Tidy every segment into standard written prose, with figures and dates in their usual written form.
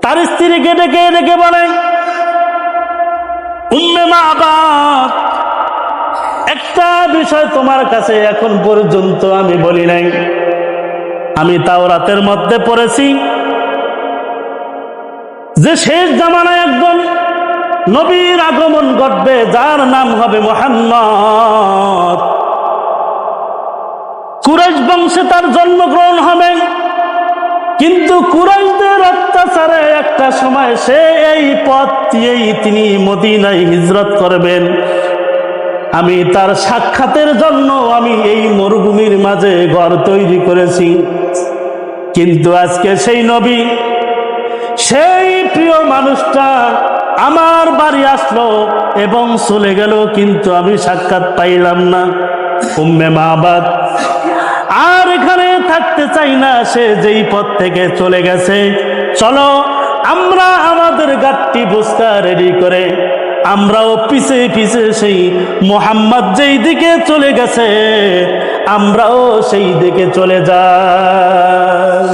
তার স্ত্রীকে ডেকে ডেকে বলে, উম্মে মাবাদ, একটা বিষয় তোমার কাছে এখন পর্যন্ত আমি বলি নাই। আমি তাওরাতের মধ্যে পড়েছি যে শেষ জামানায় একজন নবীর আগমন ঘটবে, যার নাম হবে মুহাম্মদ। কুরাইশ বংশে তার জন্মগ্রহণ হবে, কিন্তু কুরাইশদের অত্যাচারে একটা সময় সে এই পথ দিয়েই তিনি মদিনায় হিজরত করবেন। আমি তার সাক্ষাতের জন্য আমি এই মরুভূমির মাঝে ঘর তৈরি করেছি, কিন্তু আজকে সেই নবী, সেই প্রিয় মানুষটা আমার বাড়ি আসলো এবং চলে গেল, কিন্তু আমি সাক্ষাৎ পাইলাম না। উম্মে মাবাদ আর এখানে থাকতে চাই না, সে যেই পথ থেকে চলে গেছে, চলো আমরা আমাদের গাড়ি বুঝকা রেডি করে আমরাও পিছে পিছে সেই মুহাম্মদ যেই দিকে চলে গেছে আমরাও সেই দিকে চলে যাই।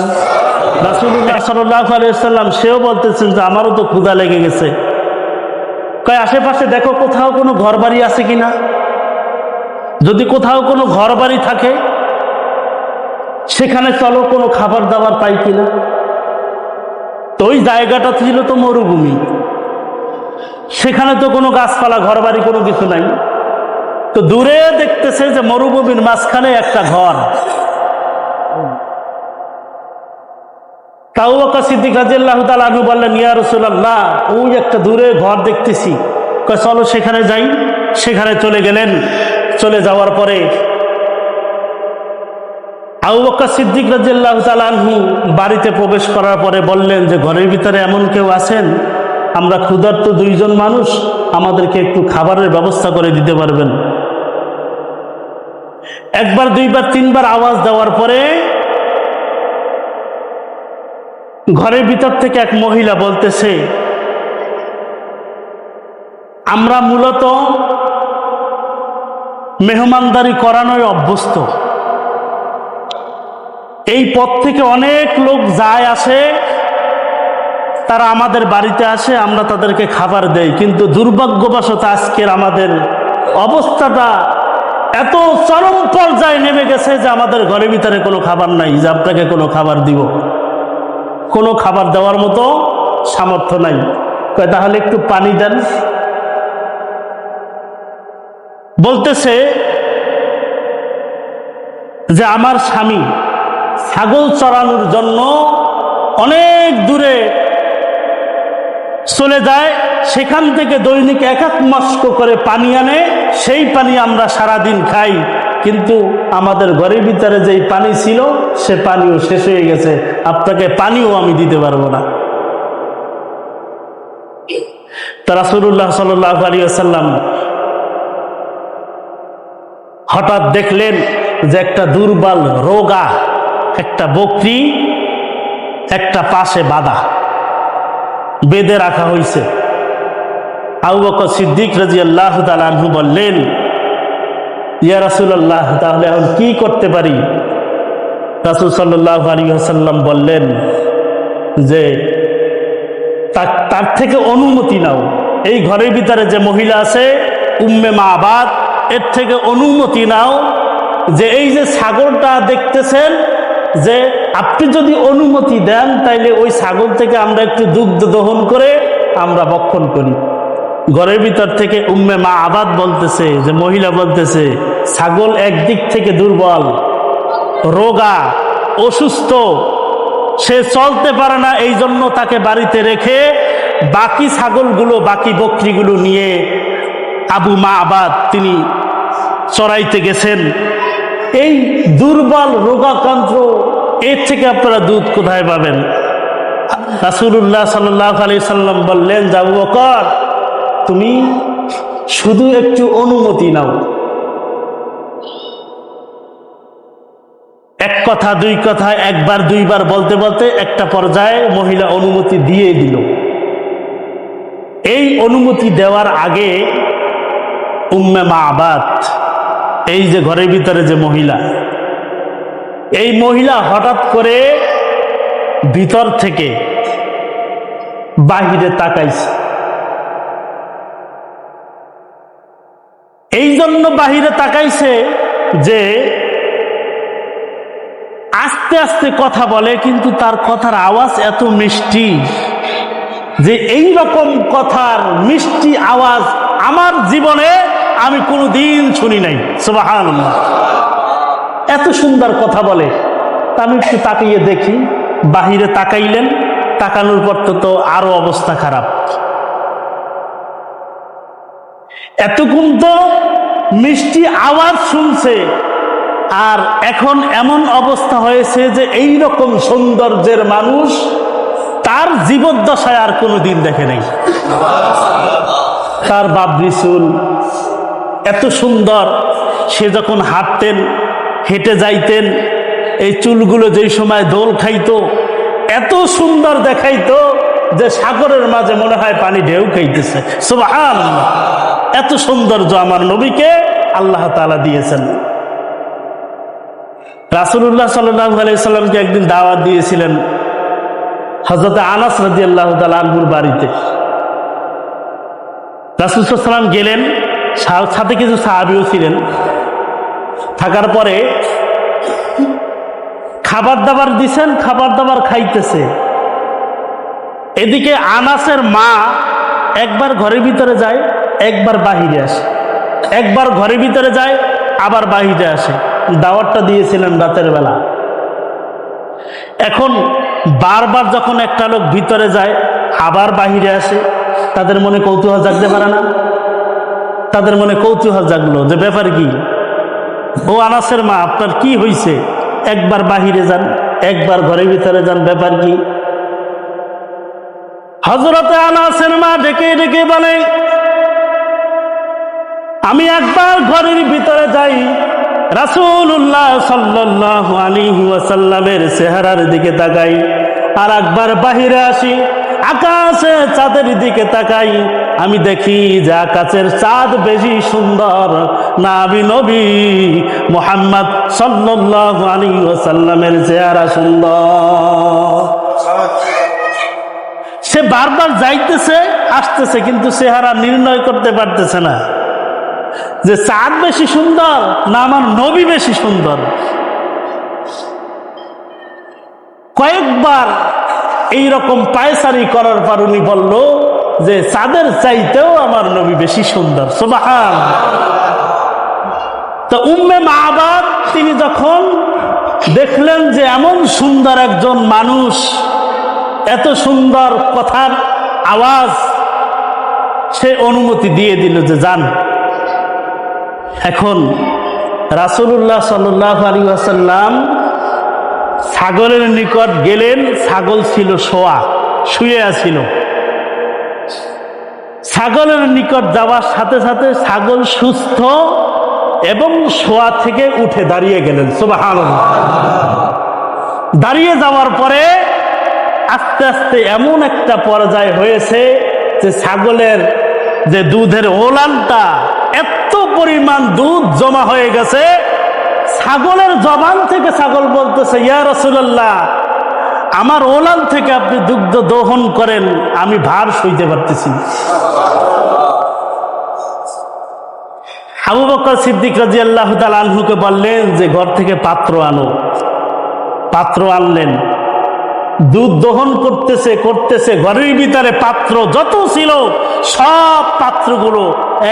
রাসূলুল্লাহ সাল্লাল্লাহু আলাইহি ওয়াসাল্লাম সেও বলতেছেন যে আমারও তো ক্ষুধা লেগে গেছে। কয় আশেপাশে দেখো কোথাও কোনো ঘর বাড়ি আছে কিনা, যদি কোথাও কোনো ঘর বাড়ি থাকে সেখানে চলো, কোনো খাবার দাবার পাই কিনা। তো ওই জায়গাটা ছিল তো মরুভূমি, সেখানে তো কোনো গাছপালা ঘর বাড়ি কোনো কিছু নাই। তো দূরে দেখতেছে যে মরুভূমির মাঝখানে একটা ঘর। আবু বকর সিদ্দিক রাদিয়াল্লাহু তাআলা আনহু বললেন, ইয়া রাসূলুল্লাহ, ওই একটা দূরে ঘর দেখতেছি, কয় চলো সেখানে যাই। সেখানে চলে গেলেন। চলে যাওয়ার পরে আবু বকর সিদ্দিক রাদিয়াল্লাহু তাআলা আনহু বাড়িতে প্রবেশ করার পরে বললেন যে ঘরের ভিতরে এমন কেউ আছেন, আমরা ক্ষুধার্ত দুইজন মানুষ, আমাদেরকে একটু খাবারের ব্যবস্থা করে দিতে পারবেন? একবার দুইবার তিনবার আওয়াজ দেওয়ার পরে ঘরের ভিতর থেকে এক মহিলা বলতেছে, আমরা মূলত মেহমানদারি করানোয় অভ্যস্ত, এই পথ থেকে অনেক লোক যায় আসে, তারা আমাদের বাড়িতে আসে, আমরা তাদেরকে খাবার দেই, কিন্তু দুর্ভাগ্যবশত আজকের আমাদের অবস্থাটা এত চরম পর্যায়ে নেমে গেছে যে আমাদের ঘরের ভিতরে কোনো খাবার নাই যে আপনাকে কোনো খাবার দিব, কোনো খাবার দেওয়ার মতো সামর্থ্য নাই। তাহলে একটু পানি দেন। বলতেছে যে আমার স্বামী ছাগল চড়ানোর জন্য অনেক দূরে চলে যায়, সেখান থেকে দৈনিক 1 মস্ক করে পানি আনে, সেই পানি আমরা সারাদিন খাই, কিন্তু আমাদের ঘরের ভিতরে যেই পানি ছিল সে পানিও শেষ হয়ে গেছে, আপনাকে পানিও আমি দিতে পারবো না। তা রাসূলুল্লাহ সাল্লাল্লাহু আলাইহি ওয়াসাল্লাম হঠাৎ দেখলেন যে একটা দুর্বল রোগা একটা বকরি একটা পাশে বাঁধা, বেঁধে রাখা হয়েছে। আবু বকর সিদ্দিক রাদিয়াল্লাহু তাআলা আনহু বললেন, ইয়া রাসূলুল্লাহ, তাহলে এখন কি করতে পারি? রাসূল সাল্লাল্লাহু আলাইহি ওয়াসাল্লাম বললেন যে তার থেকে অনুমতি নাও, এই ঘরের ভিতরে যে মহিলা আছে উম্মে মাবাদ, এর থেকে অনুমতি নাও যে এই যে ছাগলটা দেখতেছেন, যে আপনি যদি অনুমতি দেন তাইলে ওই ছাগল থেকে আমরা একটু দুগ্ধ দহন করে আমরা ভক্ষণ করি। ঘরের ভিতর থেকে উম্মে মাবাদ বলতেছে, যে মহিলা বলতেছে, ছাগল একদিক থেকে দুর্বল, রোগা, অসুস্থ, সে চলতে পারে না, এই জন্য তাকে বাড়িতে রেখে বাকি ছাগলগুলো, বাকি বকরিগুলো নিয়ে আবু মাবাদ তিনি চড়াইতে গেছেন। এই দুর্বল রোগাক্রান্ত, এর থেকে আপনারা দুধ কোথায় পাবেন? রাসূলুল্লাহ সাল্লাল্লাহু আলাইহি সাল্লাম বললেন, আবু বকর, তুমি শুধু একটু অনুমতি নাও। এক কথা দুই কথা, একবার দুইবার বলতে বলতে একটা পর্যায়ে মহিলা অনুমতি দিয়ে দিল। এই অনুমতি দেওয়ার আগে উম্মে মাবাদ, এই যে ঘরের ভিতরে যে মহিলা, এই মহিলা হঠাৎ করে ভিতর থেকে বাহিরে তাকাইছে। এই জন্য বাহিরে তাকাইছে যে আস্তে আস্তে কথা বলে, কিন্তু তার কথার আওয়াজ এত মিষ্টি যে এই রকম কথার মিষ্টি আওয়াজ আমার জীবনে আমি কোনোদিন শুনি নাই। সুবহানাল্লাহ, এত সুন্দর কথা বলে। আমি একটু তাকিয়ে দেখি, বাহিরে তাকাইলেন, তাকানোর পর তো আরো অবস্থা খারাপ। এতক্ষণ তো মিষ্টি আওয়াজ শুনছে, আর এখন এমন অবস্থা হয়েছে যে এই রকম সৌন্দর্যের মানুষ তার জীবদ্দশায় আর কোনোদিন দেখে নাই। তার বাবরি চুল এত সুন্দর, সে যখন হাঁটতেন, হেঁটে যাইতেন, এই চুলগুলো যেই সময় দোল খাইতো এত সুন্দর দেখাইতো যে সাগরের মাঝে মনে হয় পানি ঢেউ খাইতেছে। সুবহানাল্লাহ, এত সৌন্দর্য আমার নবীকে আল্লাহ তাআলা দিয়েছেন। রাসূলুল্লাহ সাল্লাল্লাহু আলাইহি সাল্লামকে একদিন দাওয়াত দিয়েছিলেন হযরত আনাস রাদিয়াল্লাহু তাআলা আনহুর বাড়িতে। রাসূল সাল্লাল্লাহু আলাইহি ওয়াসাল্লাম গেলেন, সাথে কিছু সাহাবীও ছিলেন। থাকার পরে খাবার দাবার দিছেন, খাবার দাবার খাইতেছে। এদিকে আনাসের মা একবার ঘরের ভিতরে যায়, একবার বাহিরে আসে, একবার ঘরের ভিতরে যায়, আবার বাহিরে আসে। দাওয়াতটা দিয়েছিলেন রাতের বেলা। এখন বারবার যখন একটা লোক ভিতরে যায় আবার বাহিরে আসে, তাদের মনে কৌতূহল জাগতে পারে না? তাদের মনে কৌতূহল জাগলো যে ব্যাপার কি? ও আনাসের মা, আপনার কি হয়েছে? একবার বাহিরে যান, একবার ঘরের ভিতরে যান, ব্যাপার কি? হযরতে আনাসের মা ডেকে ডেকে বলে, আমি একবার ঘরের ভিতরে যাই, রাসূলুল্লাহ সাল্লাল্লাহু আলাইহি ওয়াসাল্লামের চেহারার দিকে তাকাই, আর একবার বাহিরে আসি, আকাশে চাঁদের দিকে তাকাই, আমি দেখি যে আকাশের চাঁদ বেশি সুন্দর না আমি নবী মুহাম্মদ সাল্লাল্লাহু আলাইহি ওয়াসাল্লামের চেহারা সুন্দর। সে বারবার যাইতেছে আসতেছে, কিন্তু চেহারা নির্ণয় করতে পারতেছে না যে চাঁদ বেশি সুন্দর না আমার নবী বেশি সুন্দর। কয়েকবার এইরকম পায়চারি করার পর উনি বলল যে চাঁদের চাইতেও আমার নবী বেশি সুন্দর। সুবহানাল্লাহ। তো উম্মে মাবাদ তিনি যখন দেখলেন যে এমন সুন্দর একজন মানুষ, এত সুন্দর কথার আওয়াজ, সে অনুমতি দিয়ে দিল যে যান। এখন রাসূলুল্লাহ সাল্লাল্লাহু আলাইহি ওয়াসাল্লাম ছাগলের নিকট গেলেন। ছাগল ছিল শোয়া, শুয়ে আছিল। ছাগলের নিকট যাওয়ার সাথে সাথে ছাগল সুস্থ এবং শোয়া থেকে উঠে দাঁড়িয়ে গেলেন। সুবহানাল্লাহ। দাঁড়িয়ে যাওয়ার পরে আস্তে আস্তে এমন একটা পর্যায় হয়েছে যে ছাগলের যে দুধের ওলানটা, এত পরিমাণ দুধ জমা হয়ে গেছে, ছাগলের জবান থেকে ছাগল বলতেছে, ইয়া রাসূলুল্লাহ, আমার ওলান থেকে আপনি দুগ্ধ দহন করেন, আমি ভার সইতে পারতেছি। আবু বকর সিদ্দিক রাদিয়াল্লাহু তাআলা আনহুকে বললেন যে ঘর থেকে পাত্র আনো। পাত্র আনলেন, দুধ দহন করতেছে, ঘরের ভিতরে পাত্র যত ছিল সব পাত্রগুলো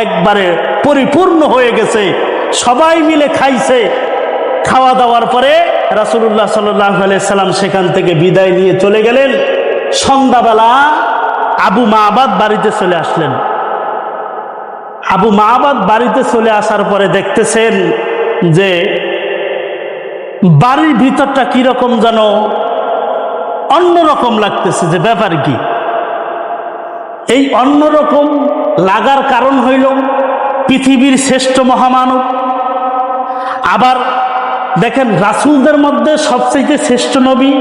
একবারে পরিপূর্ণ হয়ে গেছে। সবাই মিলে খাইছে। খাওয়া দাওয়ার পরে রাসূলুল্লাহ সাল্লাল্লাহু আলাইহি সাল্লাম সেখান থেকে বিদায় নিয়ে চলে গেলেন। সন্ধ্যাবেলা আবু মাবাদ বাড়িতে চলে আসলেন। আবু মাবাদ বাড়িতে চলে আসার পরে দেখতেছেন যে বাড়ির ভিতরটা কিরকম যেন অন্যরকম লাগতেছে, যে ব্যাপার কি? এই অন্যরকম লাগার কারণ হইল পৃথিবীর শ্রেষ্ঠ মহামানব, আবার দেখেন রাসূলদের মধ্যে সবচাইতে শ্রেষ্ঠ নবী,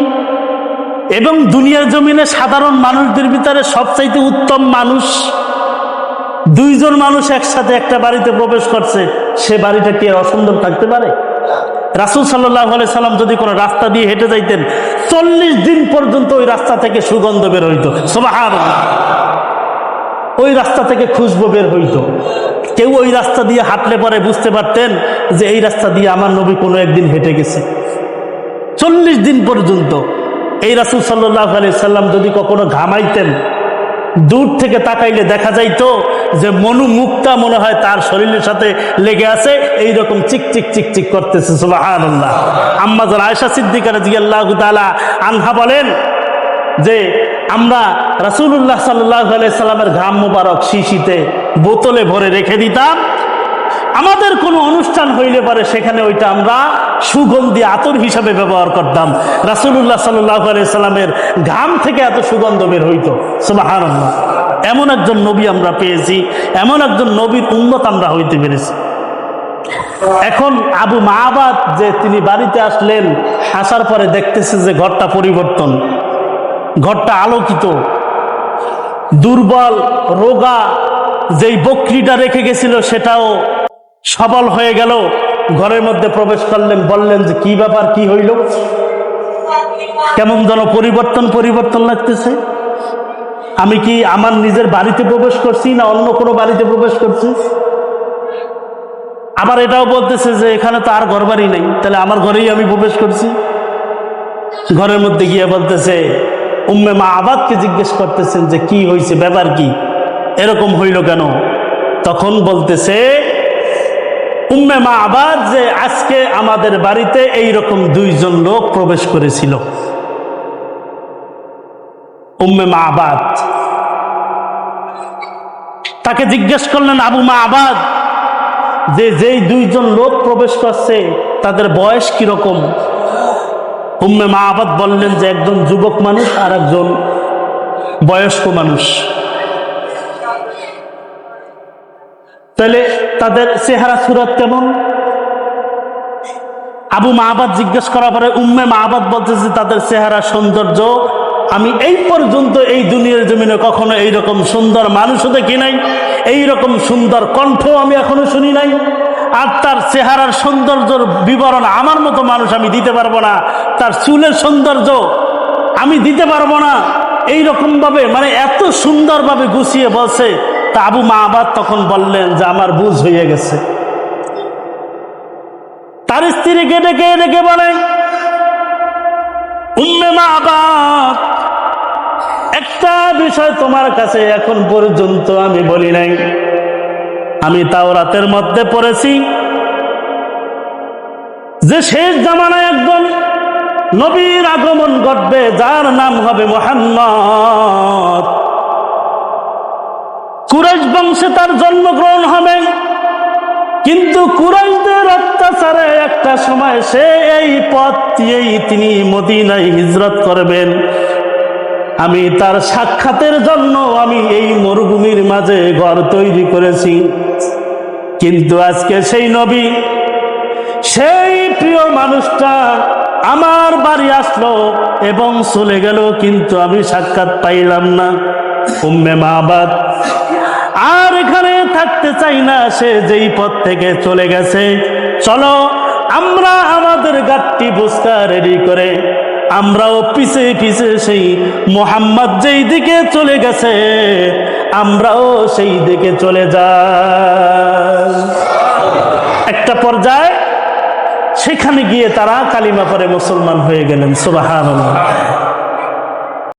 এবং দুনিয়ার জমিনে সাধারণ মানুষদের ভিতরে সবচাইতে উত্তম মানুষ, দুইজন মানুষ একসাথে একটা বাড়িতে প্রবেশ করছে, সে বাড়িটা কি আর অসুন্দর থাকতে পারে? রাসূল সাল্লাল্লাহু আলাইহি সাল্লাম যদি কোনো রাস্তা দিয়ে হেঁটে যাইতেন 40 দিন পর্যন্ত ওই রাস্তা থেকে সুগন্ধ বের হইতো। সুবহানাল্লাহ। ওই রাস্তা থেকে খুশবু বের হইতো। কেউ ওই রাস্তা দিয়ে হাঁটলে পরে বুঝতে পারতেন যে এই রাস্তা দিয়ে আমার নবী কোনো একদিন হেঁটে গেছে। 40 দিন পর্যন্ত এই রাসূল সাল্লাল্লাহু আলাইহি সাল্লাম যদি কখনো ঘামাইতেন, দূর থেকে তাকাইলে দেখা যাইতো যে মনু মুক্তা মনে হয় তার শরীরের সাথে লেগে আছে, এইরকম চিকচিক চিকচিক করতেছে। সুবহানাল্লাহ। আম্মা জান আয়েশা সিদ্দিকা রাদিয়াল্লাহু তাআলা আনহা বলেন যে আমরা রাসূলুল্লাহ সাল্লাল্লাহু আলাইহি সাল্লামের ঘাম মোবারক শিশিতে বোতলে ভরে রেখে দিতাম। আমাদের কোনো অনুষ্ঠান হইলে পারে সেখানে ওইটা আমরা সুগন্ধি আতর হিসাবে ব্যবহার করতাম। রাসূলুল্লাহ সাল্লাল্লাহু আলাইহি সাল্লামের ঘাম থেকে এত সুগন্ধ বের হইতো। সুবহানাল্লাহ। এমন একজন নবী আমরা পেয়েছি, এমন একজন নবীর উম্মত আমরা হইতে পেরেছি। এখন আবু মাআবাদ যে তিনি বাড়িতে আসলেন, আসার পরে দেখতেছে যে ঘরটা পরিবর্তন, ঘরটা আলোকিত। দুর্বল রোগা যেই বকরিটা রেখে গেছিল সেটাও সবল হয়ে গেল। ঘরের মধ্যে প্রবেশ করলেন, বললেন যে কি ব্যাপার, কি হইল? কেমন যেন পরিবর্তন পরিবর্তন লাগতেছে। আমি কি আমার নিজের বাড়িতে প্রবেশ করছি না অন্য কোনো বাড়িতে প্রবেশ করছি? আবার এটাও বলতেছে যে এখানে তো আর ঘর বাড়ি নেই, তাহলে আমার ঘরেই আমি প্রবেশ করছি। ঘরের মধ্যে গিয়ে বলতেছে, উম্মে মাআবাদকে জিজ্ঞেস করতেছেন যে কি হয়েছে, ব্যাপার কি, এরকম হইল কেন? তখন বলতেছে উম্মে মাআবাদ যে আজকে আমাদের বাড়িতে এইরকম দুইজন লোক প্রবেশ করেছিল। উম্মে মাআবাদ তাকে জিজ্ঞেস করলেন, আবু মাআবাদ, যে যেই দুইজন লোক প্রবেশ করছে তাদের বয়স কিরকম? উম্মে মাআবাদ বললেন যে একজন যুবক মানুষ আর একজন বয়স্ক মানুষ। তাহলে তাদের চেহারা সুরত কেমন? আবু মাআবাদ জিজ্ঞেস করার পরে উম্মে মাআবাদ বলতেছে তাদের চেহারা সৌন্দর্য আমি এই পর্যন্ত এই দুনিয়ার জমিনে কখনো এইরকম সুন্দর মানুষও দেখি নাই, এইরকম সুন্দর কণ্ঠ আমি এখনো শুনি নাই। আর তার চেহারার সৌন্দর্যের বিবরণ আমার মতো মানুষ আমি দিতে পারবো না, তার চুলের সৌন্দর্য আমি দিতে পারবো না। এইরকম ভাবে মানে এত সুন্দরভাবে গুছিয়ে বলছে। তা আবু মাআবাদ তখন বললেন যে আমার বুঝ হয়ে গেছে। তার স্ত্রীকে ডেকে ডেকে বলে, উম্মে মাআবাদ, একটা বিষয় তোমার কাছে এখন পর্যন্ত আমি বলি নাই। আমি তাওরাতের মধ্যে পড়েছি যে শেষ জামানায় একজন নবীর আগমন ঘটবে, যার নাম হবে মুহাম্মদ। কুরাইশ বংশে তার জন্মগ্রহণ হবে, কিন্তু কুরাইশদের অত্যাচারে একটা সময় সে এই পথ দিয়েই তিনি মদিনায় হিজরত করবেন। আমি তার সাক্ষাতের জন্য আমি এই মরুভূমির মাঝে ঘর তৈরি করেছি, কিন্তু আজকে সেই নবী, সেই প্রিয় মানুষটা আমার বাড়ি আসলো এবং চলে গেল, কিন্তু আমি সাক্ষাৎ পাইলাম না। উম্মে মাআবাদ আর এখানে থাকতে চাই না, সে যেই পথ থেকে চলে গেছে, চলো আমরা আমাদের গাড়ি বুসকা রেডি করে আমরাও পিছে পিছে সেই মুহাম্মদ যেই দিকে চলে গেছে আমরাও সেই দিকে চলে যাই। একটা পর্যায়ে সেখানে গিয়ে তারা কালিমা পড়ে মুসলমান হয়ে গেলেন। সুবহানাল্লাহ।